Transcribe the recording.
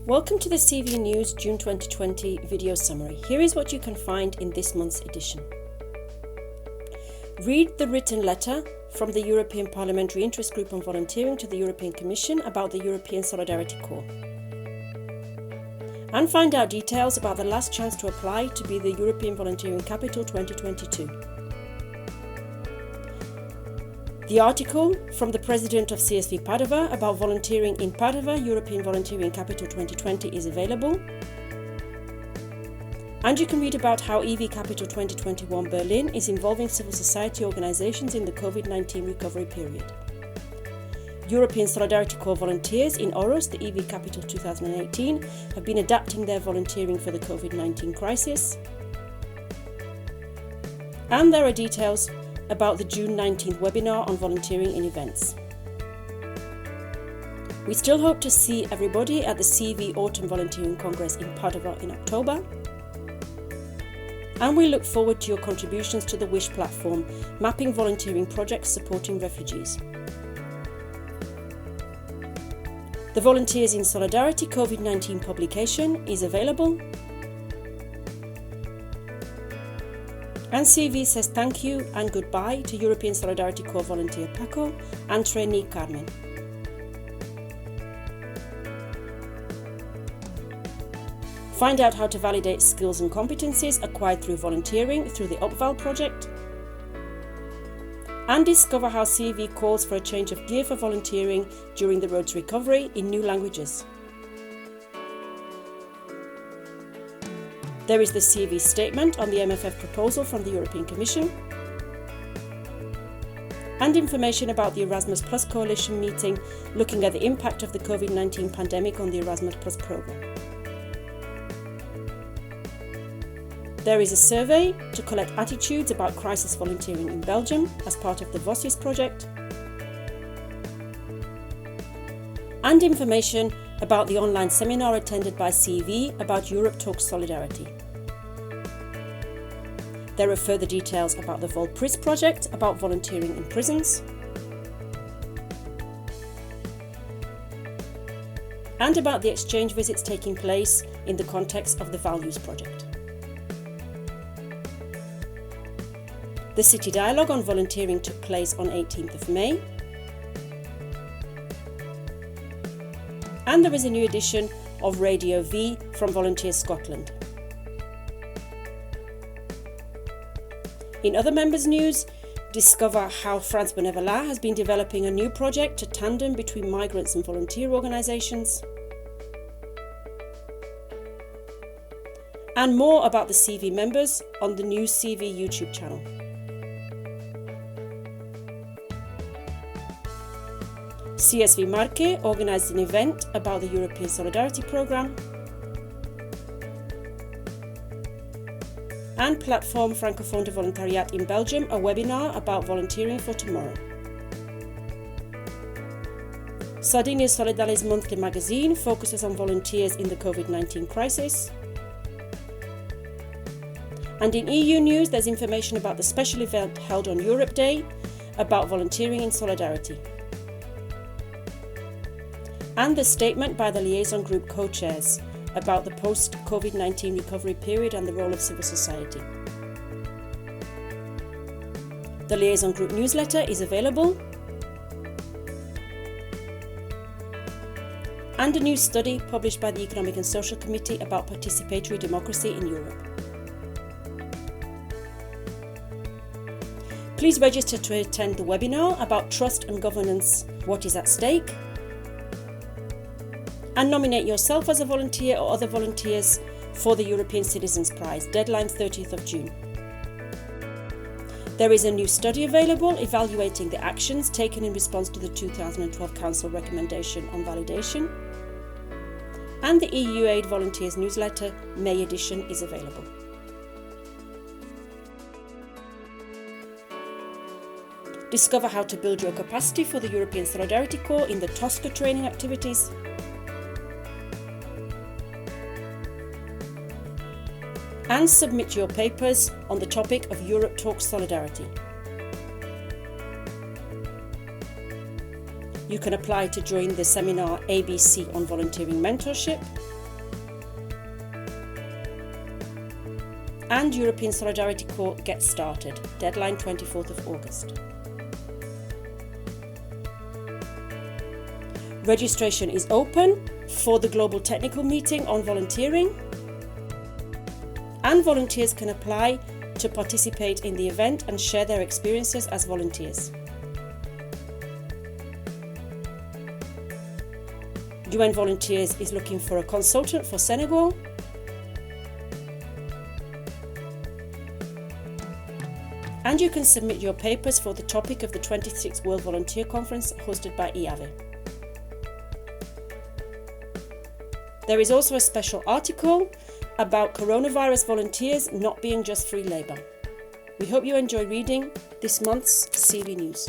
Welcome to the CEV News June 2020 video summary. Here is what you can find in this month's edition. Read the written letter from the European Parliamentary Interest Group on Volunteering to the European Commission about the European Solidarity Corps. And find out details about the last chance to apply to be the European Volunteering Capital 2022. The article from the President of CSV Padova about volunteering in Padova, European Volunteering Capital 2020 is available. And you can read about how EV Capital 2021 Berlin is involving civil society organizations in the COVID-19 recovery period. European Solidarity Corps volunteers in Oros, the EV Capital 2018, have been adapting their volunteering for the COVID-19 crisis. And there are details about the June 19th webinar on volunteering in events. We still hope to see everybody at the CEV Autumn Volunteering Congress in Padova in October. And we look forward to your contributions to the WISH platform, mapping volunteering projects supporting refugees. The Volunteers in Solidarity COVID-19 publication is available. And CEV says thank you and goodbye to European Solidarity Corps volunteer Paco and trainee Carmen. Find out how to validate skills and competencies acquired through volunteering through the UpVal project. And discover how CEV calls for a change of gear for volunteering during the road to recovery in new languages. There is the CEV statement on the MFF proposal from the European Commission, and information about the Erasmus Plus Coalition meeting looking at the impact of the COVID-19 pandemic on the Erasmus Plus programme. There is a survey to collect attitudes about crisis volunteering in Belgium as part of the VOSIS project, and information about the online seminar attended by CEV about Europe Talks Solidarity. There are further details about the Volpris project about volunteering in prisons, and about the exchange visits taking place in the context of the Values project. The City Dialogue on Volunteering took place on 18th of May. And there is a new edition of Radio V from Volunteers Scotland. In other members' news, discover how France Benevolat has been developing a new project to tandem between migrants and volunteer organisations. And more about the CEV members on the new CEV YouTube channel. CSV Marche organised an event about the European Solidarity Programme, and Platform Francophone de Volontariat in Belgium, a webinar about volunteering for tomorrow. Sardinia Solidari's monthly magazine focuses on volunteers in the COVID-19 crisis. And in EU news, there's information about the special event held on Europe Day about volunteering in solidarity. And the statement by the liaison group co-chairs about the post-COVID-19 recovery period and the role of civil society. The liaison group newsletter is available. And a new study published by the Economic and Social Committee about participatory democracy in Europe. Please register to attend the webinar about trust and governance, what is at stake, and nominate yourself as a volunteer or other volunteers for the European Citizens Prize, deadline 30th of June. There is a new study available evaluating the actions taken in response to the 2012 Council recommendation on validation, and the EU Aid Volunteers newsletter, May edition, is available. Discover how to build your capacity for the European Solidarity Corps in the Tosca training activities. And submit your papers on the topic of Europe Talks Solidarity. You can apply to join the seminar ABC on volunteering mentorship. And European Solidarity Corps Get Started, deadline 24th of August. Registration is open for the Global Technical Meeting on volunteering, and volunteers can apply to participate in the event and share their experiences as volunteers. UN Volunteers is looking for a consultant for Senegal, and you can submit your papers for the topic of the 26th World Volunteer Conference hosted by CEV. There is also a special article about coronavirus volunteers not being just free labour. We hope you enjoy reading this month's CEV News.